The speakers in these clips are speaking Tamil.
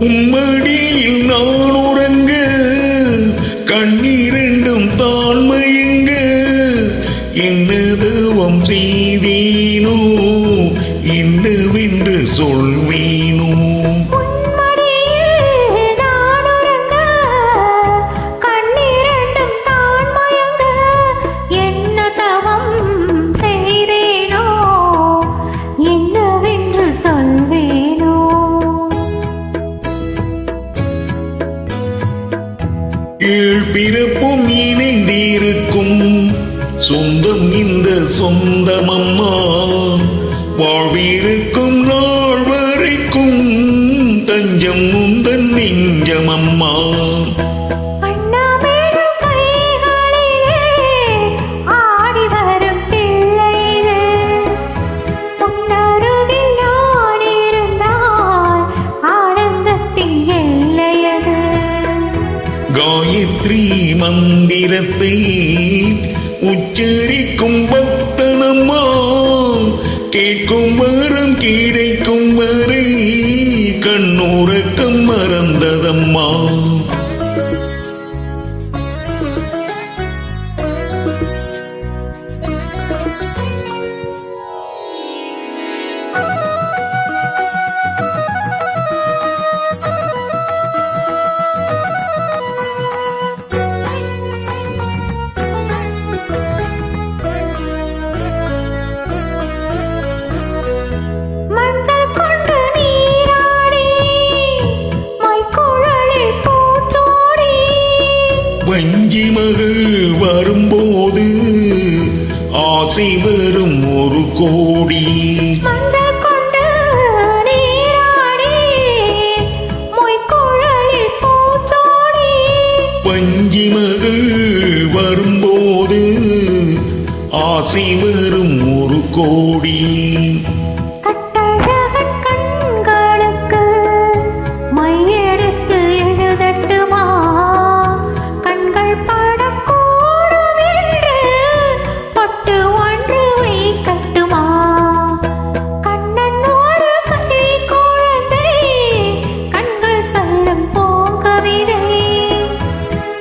உம்மடியில் நான் உறங்க கண்ணீரெண்டும் தான் மயங்க என்னதவம் செய்தேனோ என்னவென்று சொல்வேனோ ஏழ் பிறப்பும் இணைந்திருக்கும் சொந்தம் இந்த சொந்தமம்மா வாழ்விருக்கும் நாள் வரைக்கும் தஞ்சம் உந்தன் நெஞ்சமம்மா காயத்ரி மந்திரத்தை உச்சரிக்கும் பக்தனம்மா கேட்கும் வரம் கிடைக்கும் வரை கண்ணுறக்கம் மறந்ததம்மா வஞ்சி மகள் வரும்போது ஆசை வரும் ஒரு கோடி வஞ்சி மகள் வரும்போது ஆசை வரும் ஒரு கோடி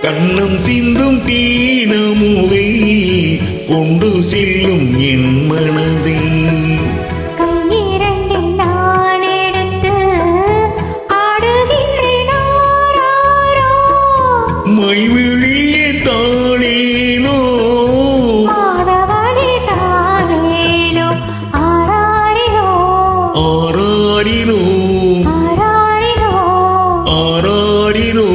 கண்ணம் சிந்தும் தீனமுதை கொண்டு செல்லும் என் மனதை மைவிழிய தாளேலோ ஆராரிரோ ஆராரிரோ